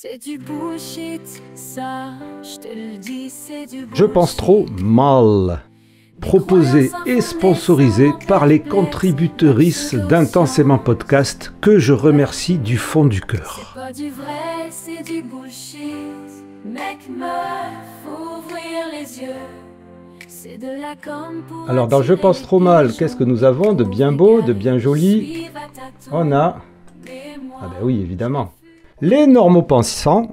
C'est du bullshit, ça, je te le dis, c'est du bullshit. Je pense trop mal. Proposé et sponsorisé par les contributrices d'Intensément Podcast que je remercie du fond du cœur. C'est pas du vrai, c'est du bullshit. Mec, meuf, faut ouvrir les yeux. C'est de la com pour Alors dans Je pense trop mal, qu'est-ce que nous avons de bien beau, de bien joli? On a... Ah ben oui, évidemment. Les normopensants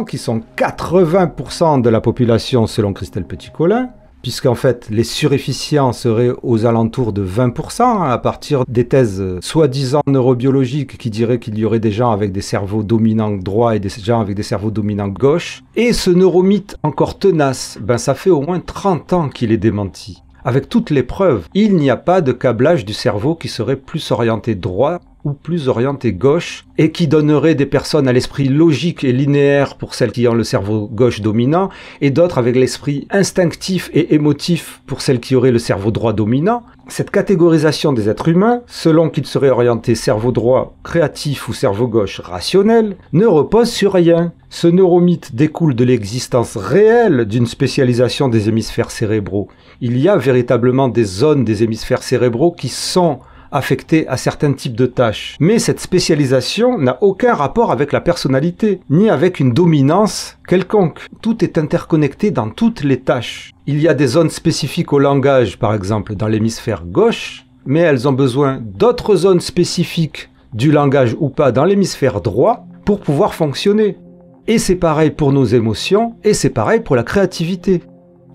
qui sont 80% de la population selon Christelle Petit-Colin, puisqu'en fait les surefficients seraient aux alentours de 20%, à partir des thèses soi-disant neurobiologiques qui diraient qu'il y aurait des gens avec des cerveaux dominants droits et des gens avec des cerveaux dominants gauche. Et ce neuromythe encore tenace, ben ça fait au moins 30 ans qu'il est démenti. Avec toutes les preuves, il n'y a pas de câblage du cerveau qui serait plus orienté droit ou plus orienté gauche, et qui donnerait des personnes à l'esprit logique et linéaire pour celles qui ont le cerveau gauche dominant, et d'autres avec l'esprit instinctif et émotif pour celles qui auraient le cerveau droit dominant. Cette catégorisation des êtres humains, selon qu'ils seraient orientés cerveau droit créatif ou cerveau gauche rationnel, ne repose sur rien. Ce neuromythe découle de l'existence réelle d'une spécialisation des hémisphères cérébraux. Il y a véritablement des zones des hémisphères cérébraux qui sont affectés à certains types de tâches. Mais cette spécialisation n'a aucun rapport avec la personnalité, ni avec une dominance quelconque. Tout est interconnecté dans toutes les tâches. Il y a des zones spécifiques au langage, par exemple, dans l'hémisphère gauche, mais elles ont besoin d'autres zones spécifiques du langage ou pas dans l'hémisphère droit pour pouvoir fonctionner. Et c'est pareil pour nos émotions, et c'est pareil pour la créativité.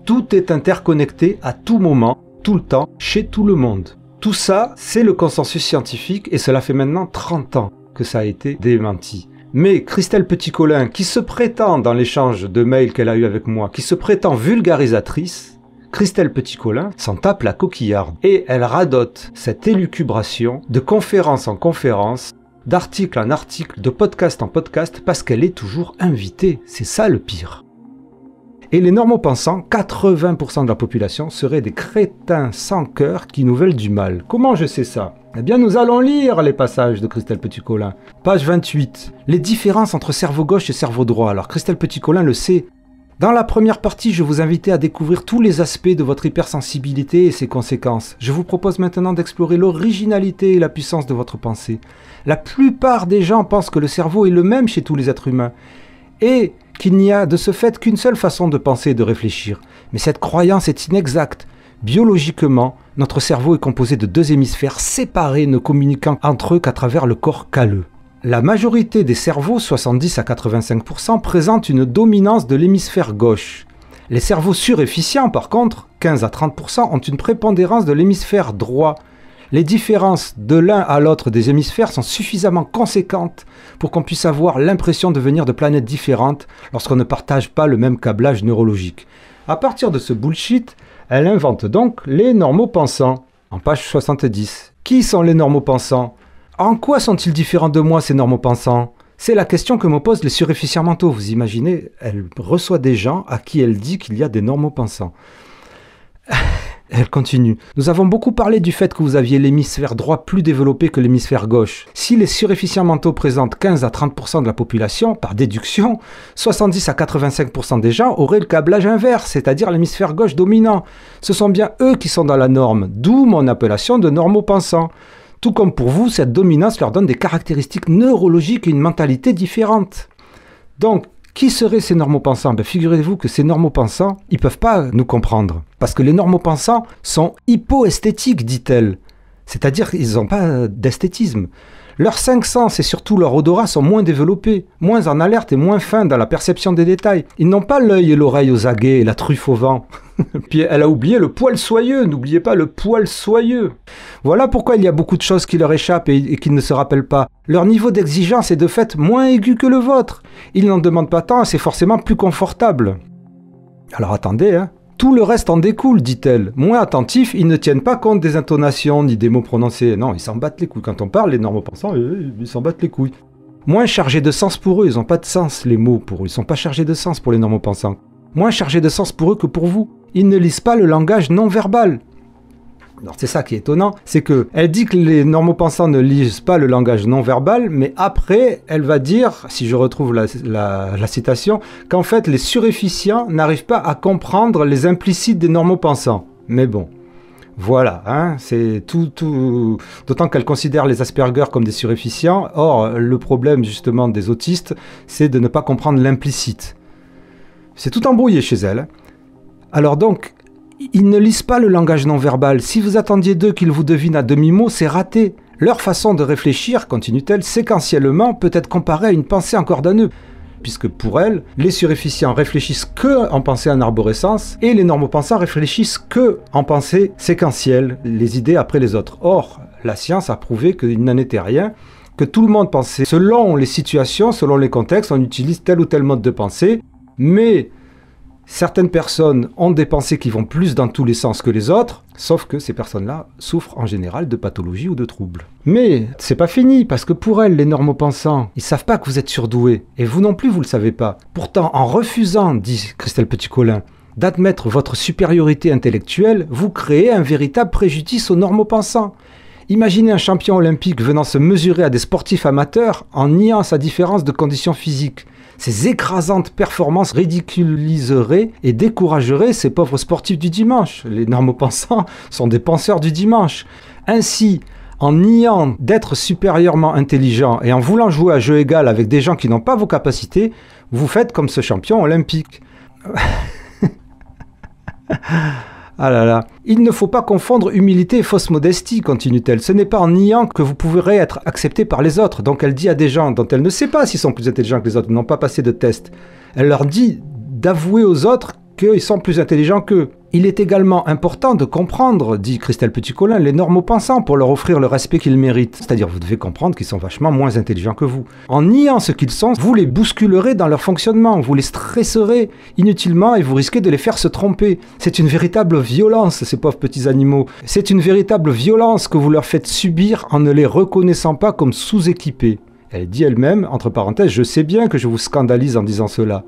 Tout est interconnecté à tout moment, tout le temps, chez tout le monde. Tout ça, c'est le consensus scientifique et cela fait maintenant 30 ans que ça a été démenti. Mais Christelle Petit-Colin, qui se prétend dans l'échange de mails qu'elle a eu avec moi, qui se prétend vulgarisatrice, Christelle Petit-Colin s'en tape la coquillarde. Et elle radote cette élucubration de conférence en conférence, d'article en article, de podcast en podcast, parce qu'elle est toujours invitée. C'est ça le pire. Et les normopensants, 80% de la population, seraient des crétins sans cœur qui nous veulent du mal. Comment je sais ça? Eh bien, nous allons lire les passages de Christelle Petit-Colin. Page 28. Les différences entre cerveau gauche et cerveau droit. Alors, Christelle Petit-Colin le sait. Dans la première partie, je vous invitais à découvrir tous les aspects de votre hypersensibilité et ses conséquences. Je vous propose maintenant d'explorer l'originalité et la puissance de votre pensée. La plupart des gens pensent que le cerveau est le même chez tous les êtres humains. Et qu'il n'y a de ce fait qu'une seule façon de penser et de réfléchir. Mais cette croyance est inexacte. Biologiquement, notre cerveau est composé de deux hémisphères séparés ne communiquant entre eux qu'à travers le corps calleux. La majorité des cerveaux, 70 à 85%, présentent une dominance de l'hémisphère gauche. Les cerveaux surefficients, par contre, 15 à 30%, ont une prépondérance de l'hémisphère droit. Les différences de l'un à l'autre des hémisphères sont suffisamment conséquentes pour qu'on puisse avoir l'impression de venir de planètes différentes lorsqu'on ne partage pas le même câblage neurologique. À partir de ce bullshit, elle invente donc les normopensants, en page 70. Qui sont les normopensants? En quoi sont-ils différents de moi, ces normopensants? C'est la question que me posent les surefficients mentaux. Vous imaginez, elle reçoit des gens à qui elle dit qu'il y a des normopensants. Elle continue. Nous avons beaucoup parlé du fait que vous aviez l'hémisphère droit plus développé que l'hémisphère gauche. Si les surefficients mentaux présentent 15 à 30% de la population, par déduction, 70 à 85% des gens auraient le câblage inverse, c'est-à-dire l'hémisphère gauche dominant. Ce sont bien eux qui sont dans la norme, d'où mon appellation de normopensants. Tout comme pour vous, cette dominance leur donne des caractéristiques neurologiques et une mentalité différente. Donc, qui seraient ces normopensants? Figurez-vous que ces normopensants, ils ne peuvent pas nous comprendre. Parce que les normopensants sont hypoesthétiques, dit-elle. C'est-à-dire qu'ils n'ont pas d'esthétisme. Leurs cinq sens et surtout leur odorat sont moins développés, moins en alerte et moins fins dans la perception des détails. Ils n'ont pas l'œil et l'oreille aux aguets et la truffe au vent. Puis elle a oublié le poil soyeux, n'oubliez pas le poil soyeux. Voilà pourquoi il y a beaucoup de choses qui leur échappent et qu'ils ne se rappellent pas. Leur niveau d'exigence est de fait moins aigu que le vôtre. Ils n'en demandent pas tant et c'est forcément plus confortable. Alors attendez, hein. Tout le reste en découle, dit-elle. Moins attentifs, ils ne tiennent pas compte des intonations ni des mots prononcés. Non, ils s'en battent les couilles. Quand on parle, les normopensants, ils s'en battent les couilles. Moins chargés de sens pour eux, ils n'ont pas de sens, les mots pour eux. Ils ne sont pas chargés de sens pour les normopensants. Moins chargés de sens pour eux que pour vous. Ils ne lisent pas le langage non verbal. Alors, c'est ça qui est étonnant, c'est qu'elle dit que les normopensants ne lisent pas le langage non verbal, mais après, elle va dire, si je retrouve la citation, qu'en fait, les surefficients n'arrivent pas à comprendre les implicites des normopensants. Mais bon, voilà, hein, c'est tout. D'autant qu'elle considère les Asperger comme des surefficients. Or, le problème justement des autistes, c'est de ne pas comprendre l'implicite. C'est tout embrouillé chez elle. Alors donc, ils ne lisent pas le langage non-verbal. Si vous attendiez d'eux qu'ils vous devinent à demi-mot, c'est raté. Leur façon de réfléchir, continue-t-elle, séquentiellement peut être comparée à une pensée en cordonneux. Puisque pour elle, les surefficients réfléchissent que en pensée en arborescence et les normopensants réfléchissent que en pensée séquentielle, les idées après les autres. Or, la science a prouvé qu'il n'en était rien, que tout le monde pensait selon les situations, selon les contextes, on utilise tel ou tel mode de pensée, mais certaines personnes ont des pensées qui vont plus dans tous les sens que les autres, sauf que ces personnes-là souffrent en général de pathologies ou de troubles. Mais c'est pas fini, parce que pour elles, les normopensants, ils savent pas que vous êtes surdoués, et vous non plus, vous le savez pas. Pourtant, en refusant, dit Christelle Petit-Colin, d'admettre votre supériorité intellectuelle, vous créez un véritable préjudice aux normopensants. Imaginez un champion olympique venant se mesurer à des sportifs amateurs en niant sa différence de conditions physiques. Ces écrasantes performances ridiculiseraient et décourageraient ces pauvres sportifs du dimanche. Les normopensants sont des penseurs du dimanche. Ainsi, en niant d'être supérieurement intelligent et en voulant jouer à jeu égal avec des gens qui n'ont pas vos capacités, vous faites comme ce champion olympique. Ah là là. Il ne faut pas confondre humilité et fausse modestie, continue-t-elle. Ce n'est pas en niant que vous pourrez être accepté par les autres. Donc elle dit à des gens dont elle ne sait pas s'ils sont plus intelligents que les autres, n'ont pas passé de test. Elle leur dit d'avouer aux autres qu'ils sont plus intelligents qu'eux. Il est également important de comprendre, dit Christelle Petit-Colin, les normopensants pour leur offrir le respect qu'ils méritent. C'est-à-dire, vous devez comprendre qu'ils sont vachement moins intelligents que vous. En niant ce qu'ils sont, vous les bousculerez dans leur fonctionnement, vous les stresserez inutilement et vous risquez de les faire se tromper. C'est une véritable violence, ces pauvres petits animaux. C'est une véritable violence que vous leur faites subir en ne les reconnaissant pas comme sous-équipés. Elle dit elle-même, entre parenthèses, je sais bien que je vous scandalise en disant cela.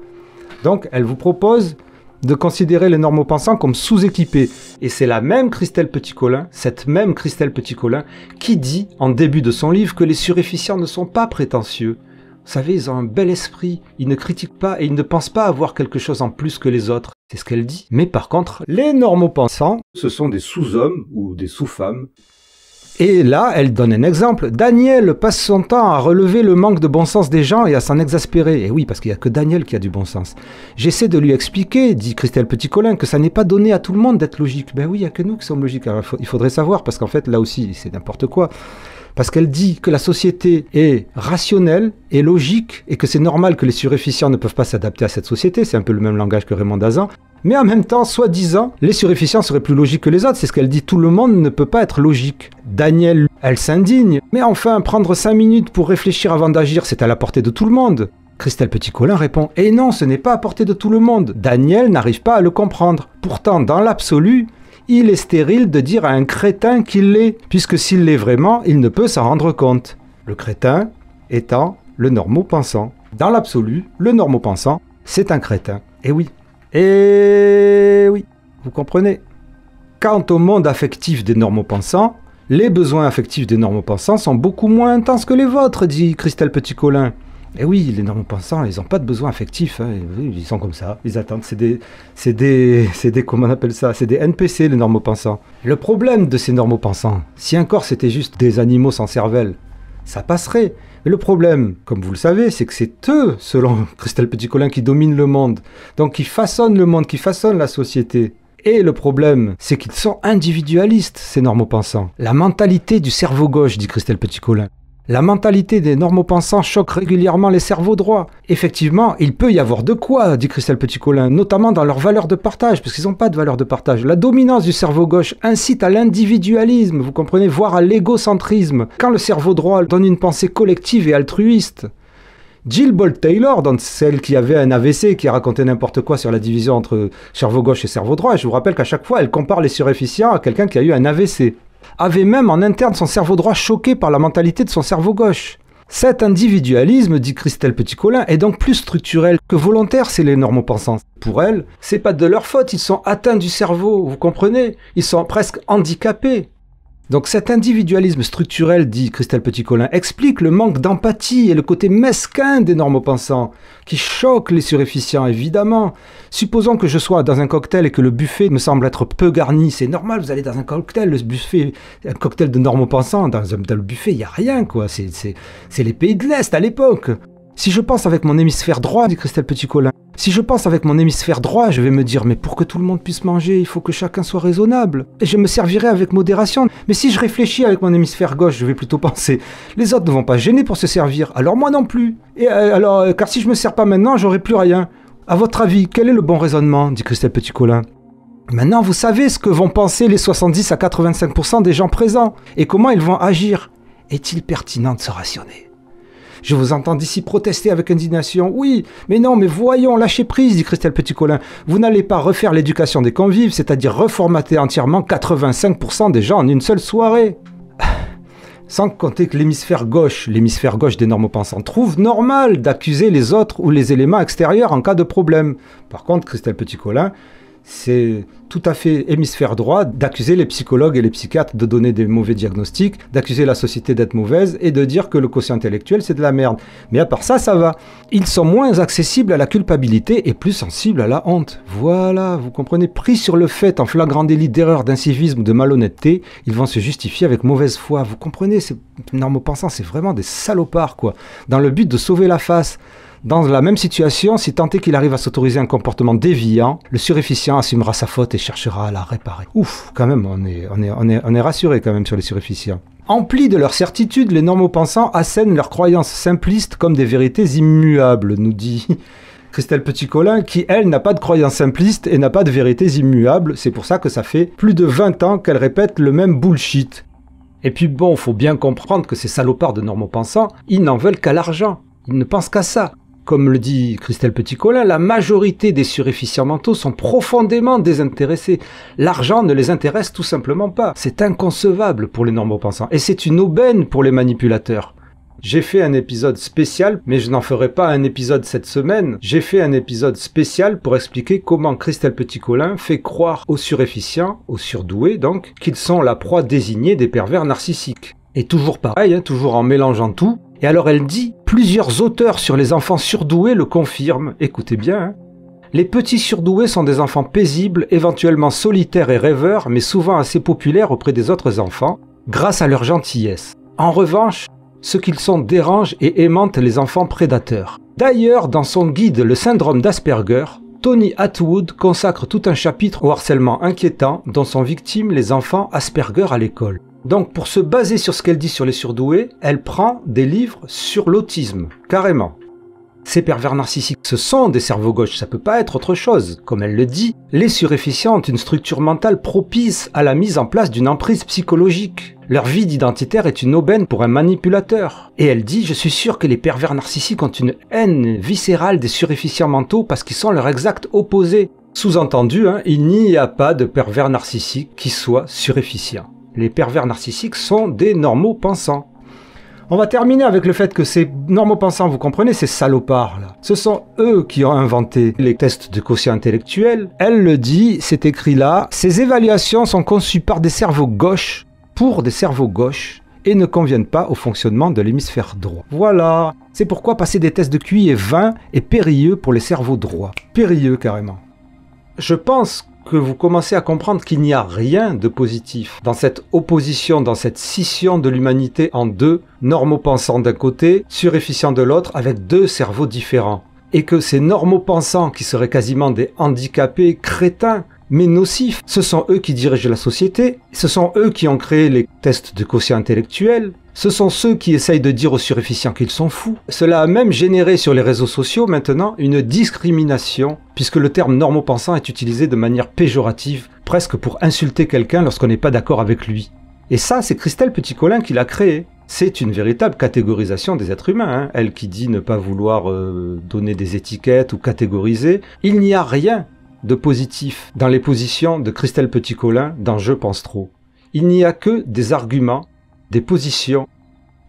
Donc, elle vous propose de considérer les normopensants comme sous-équipés. Et c'est la même Christelle Petit-Colin, cette même Christelle Petit-Colin, qui dit, en début de son livre, que les surefficients ne sont pas prétentieux. Vous savez, ils ont un bel esprit, ils ne critiquent pas et ils ne pensent pas avoir quelque chose en plus que les autres. C'est ce qu'elle dit. Mais par contre, les normopensants, ce sont des sous-hommes ou des sous-femmes. Et là, elle donne un exemple. Daniel passe son temps à relever le manque de bon sens des gens et à s'en exaspérer. Et oui, parce qu'il n'y a que Daniel qui a du bon sens. J'essaie de lui expliquer, dit Christelle Petit-Colin, que ça n'est pas donné à tout le monde d'être logique. Ben oui, il n'y a que nous qui sommes logiques. Alors, il faudrait savoir, parce qu'en fait, là aussi, c'est n'importe quoi. Parce qu'elle dit que la société est rationnelle et logique et que c'est normal que les surefficients ne peuvent pas s'adapter à cette société. C'est un peu le même langage que Raymond Dazan. Mais en même temps, soi-disant, les surefficients seraient plus logiques que les autres. C'est ce qu'elle dit, tout le monde ne peut pas être logique. Daniel, elle s'indigne. Mais enfin, prendre 5 minutes pour réfléchir avant d'agir, c'est à la portée de tout le monde. Christelle Petit-Colin répond « Eh non, ce n'est pas à portée de tout le monde. Daniel n'arrive pas à le comprendre. Pourtant, dans l'absolu, il est stérile de dire à un crétin qu'il l'est, puisque s'il l'est vraiment, il ne peut s'en rendre compte. » Le crétin étant le normopensant. Dans l'absolu, le normopensant, c'est un crétin. Eh oui. Et oui, vous comprenez. Quant au monde affectif des normopensants, les besoins affectifs des normopensants sont beaucoup moins intenses que les vôtres, dit Christelle Petit-Colin. Et oui, les normopensants, ils n'ont pas de besoins affectifs, hein. Ils sont comme ça, ils attendent, c'est des, comment on appelle ça, c'est des NPC, les normopensants. Le problème de ces normopensants, si encore c'était juste des animaux sans cervelle, ça passerait. Mais le problème, comme vous le savez, c'est que c'est eux, selon Christelle Petit-Colin, qui dominent le monde. Donc qui façonnent le monde, qui façonnent la société. Et le problème, c'est qu'ils sont individualistes, ces normopensants. La mentalité du cerveau gauche, dit Christelle Petit-Colin. La mentalité des normopensants choque régulièrement les cerveaux droits. Effectivement, il peut y avoir de quoi, dit Christelle Petit-Colin, notamment dans leurs valeurs de partage, parce qu'ils n'ont pas de valeurs de partage. La dominance du cerveau gauche incite à l'individualisme, vous comprenez, voire à l'égocentrisme, quand le cerveau droit donne une pensée collective et altruiste. Jill Bolte Taylor, donc celle qui avait un AVC, qui a raconté n'importe quoi sur la division entre cerveau gauche et cerveau droit, et je vous rappelle qu'à chaque fois, elle compare les surefficients à quelqu'un qui a eu un AVC. Avait même en interne son cerveau droit choqué par la mentalité de son cerveau gauche. Cet individualisme, dit Christelle Petit-Colin, est donc plus structurel que volontaire, c'est les normopensants. Pour elles, c'est pas de leur faute, ils sont atteints du cerveau, vous comprenez? Ils sont presque handicapés. Donc cet individualisme structurel, dit Christelle Petit-Colin, explique le manque d'empathie et le côté mesquin des normopensants, qui choquent les surefficients, évidemment. Supposons que je sois dans un cocktail et que le buffet me semble être peu garni. C'est normal, vous allez dans un cocktail, le buffet, un cocktail de normopensants, dans le buffet, il n'y a rien, quoi. C'est les pays de l'Est à l'époque. Si je pense avec mon hémisphère droit, dit Christelle Petit-Colin, si je pense avec mon hémisphère droit, je vais me dire, mais pour que tout le monde puisse manger, il faut que chacun soit raisonnable. Et je me servirai avec modération. Mais si je réfléchis avec mon hémisphère gauche, je vais plutôt penser, les autres ne vont pas gêner pour se servir, alors moi non plus. Et car si je me sers pas maintenant, j'aurai plus rien. À votre avis, quel est le bon raisonnement, dit Christelle Petit-Colin. Maintenant, vous savez ce que vont penser les 70 à 85% des gens présents, et comment ils vont agir. Est-il pertinent de se rationner ? Je vous entends d'ici protester avec indignation. Oui, mais non, mais voyons, lâchez prise, dit Christelle Petit-Colin. Vous n'allez pas refaire l'éducation des convives, c'est-à-dire reformater entièrement 85% des gens en une seule soirée. Sans compter que l'hémisphère gauche des normopensants, trouve normal d'accuser les autres ou les éléments extérieurs en cas de problème. Par contre, Christelle Petit-Colin, c'est tout à fait hémisphère droit d'accuser les psychologues et les psychiatres de donner des mauvais diagnostics, d'accuser la société d'être mauvaise et de dire que le quotient intellectuel c'est de la merde. Mais à part ça, ça va. Ils sont moins accessibles à la culpabilité et plus sensibles à la honte. Voilà, vous comprenez, pris sur le fait en flagrant délit d'erreur, d'incivisme ou de malhonnêteté, ils vont se justifier avec mauvaise foi. Vous comprenez, ces normopensants, c'est vraiment des salopards, quoi, dans le but de sauver la face. Dans la même situation, si tant est qu'il arrive à s'autoriser un comportement déviant, le surefficient assumera sa faute et cherchera à la réparer. Ouf, quand même, on est rassuré quand même sur les surefficients. Emplis de leur certitude, les normopensants assènent leurs croyances simplistes comme des vérités immuables, nous dit Christelle Petit-Colin, qui, elle, n'a pas de croyances simplistes et n'a pas de vérités immuables. C'est pour ça que ça fait plus de 20 ans qu'elle répète le même bullshit. Et puis bon, faut bien comprendre que ces salopards de normopensants, ils n'en veulent qu'à l'argent. Ils ne pensent qu'à ça. Comme le dit Christelle Petit-Colin, la majorité des surefficients mentaux sont profondément désintéressés. L'argent ne les intéresse tout simplement pas. C'est inconcevable pour les normopensants. Et c'est une aubaine pour les manipulateurs. J'ai fait un épisode spécial, mais je n'en ferai pas un épisode cette semaine. J'ai fait un épisode spécial pour expliquer comment Christelle Petit-Colin fait croire aux surefficients, aux surdoués donc, qu'ils sont la proie désignée des pervers narcissiques. Et toujours pareil, toujours en mélangeant tout. Et alors elle dit, plusieurs auteurs sur les enfants surdoués le confirment. Écoutez bien, Les petits surdoués sont des enfants paisibles, éventuellement solitaires et rêveurs, mais souvent assez populaires auprès des autres enfants, grâce à leur gentillesse. En revanche, ce qu'ils sont dérange et aimantent les enfants prédateurs. D'ailleurs, dans son guide Le syndrome d'Asperger, Tony Attwood consacre tout un chapitre au harcèlement inquiétant dont sont victimes les enfants Asperger à l'école. Donc pour se baser sur ce qu'elle dit sur les surdoués, elle prend des livres sur l'autisme, carrément. Ces pervers narcissiques, ce sont des cerveaux gauches, ça peut pas être autre chose. Comme elle le dit, les surefficients ont une structure mentale propice à la mise en place d'une emprise psychologique. Leur vie d'identitaire est une aubaine pour un manipulateur. Et elle dit, je suis sûr que les pervers narcissiques ont une haine viscérale des surefficients mentaux parce qu'ils sont leur exact opposé. Sous-entendu, il n'y a pas de pervers narcissique qui soit surefficient. Les pervers narcissiques sont des normaux pensants. On va terminer avec le fait que ces normaux pensants, vous comprenez, ces salopards là, ce sont eux qui ont inventé les tests de quotient intellectuel. Elle le dit, c'est écrit là, ces évaluations sont conçues par des cerveaux gauches, pour des cerveaux gauches, et ne conviennent pas au fonctionnement de l'hémisphère droit. Voilà, c'est pourquoi passer des tests de QI et 20 est périlleux pour les cerveaux droits. Périlleux carrément. Je pense que vous commencez à comprendre qu'il n'y a rien de positif dans cette opposition, dans cette scission de l'humanité en deux, normaux-pensants d'un côté, surefficients de l'autre, avec deux cerveaux différents. Et que ces normaux-pensants, qui seraient quasiment des handicapés, crétins, mais nocifs, ce sont eux qui dirigent la société, ce sont eux qui ont créé les tests de quotient intellectuel, ce sont ceux qui essayent de dire aux surefficients qu'ils sont fous. Cela a même généré sur les réseaux sociaux maintenant une discrimination, puisque le terme normaux-pensant est utilisé de manière péjorative, presque pour insulter quelqu'un lorsqu'on n'est pas d'accord avec lui. Et ça, c'est Christelle Petit-Colin qui l'a créé. C'est une véritable catégorisation des êtres humains, Elle qui dit ne pas vouloir donner des étiquettes ou catégoriser. Il n'y a rien de positif dans les positions de Christelle Petit-Colin dans Je pense trop. Il n'y a que des arguments, des positions,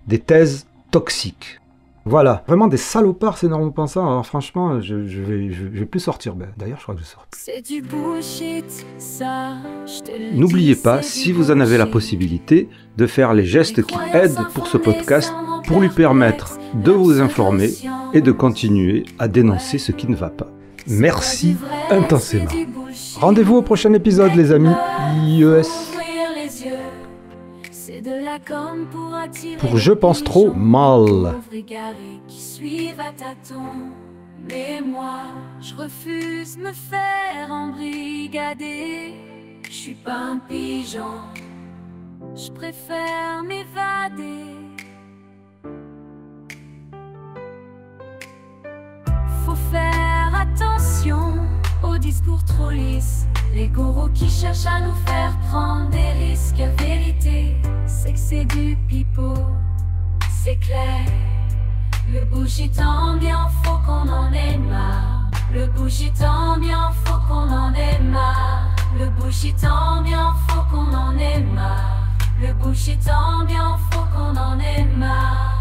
des thèses toxiques. Voilà, vraiment des salopards ces normopensants. Alors franchement, je vais plus sortir. D'ailleurs, je crois que je sors. C'est du bullshit, ça, je te le dis. N'oubliez pas, si vous en avez la possibilité, de faire les gestes qui aident pour ce podcast, pour lui permettre de vous informer et de continuer à dénoncer ce qui ne va pas. Merci intensément. Rendez-vous au prochain épisode, les amis. IES. Pour Je pense trop mal. Mais moi, je refuse me faire embrigader. Je suis pas un pigeon, je préfère m'évader. Faut faire attention aux discours trop lisses, les gourous qui cherchent à nous faire prendre des risques. La vérité, c'est que c'est du pipeau, c'est clair. Le bullshit ambiant, faut qu'on en ait marre. Le bullshit ambiant, faut qu'on en ait marre. Le bullshit ambiant, faut qu'on en ait marre. Le bullshit ambiant, faut qu'on en ait marre.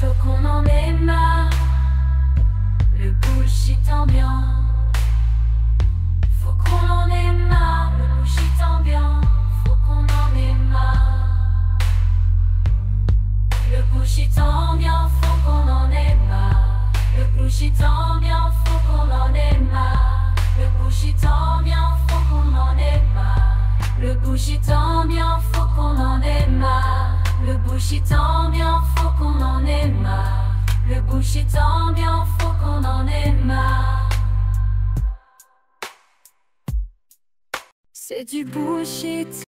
Faut qu'on en ait marre. Le bullshit ambiant, faut qu'on en ait marre. Le bullshit ambiant, faut qu'on en ait marre. Le bullshit ambiant, faut qu'on en ait marre. Le bullshit ambiant, faut qu'on en ait marre. Le bullshit ambiant, faut qu'on en ait marre. Le bullshit ambiant, faut qu'on en ait marre. Le bullshit ambiant, faut qu'on en ait marre. Le bullshit ambiant, faut qu'on en ait marre. C'est du bullshit.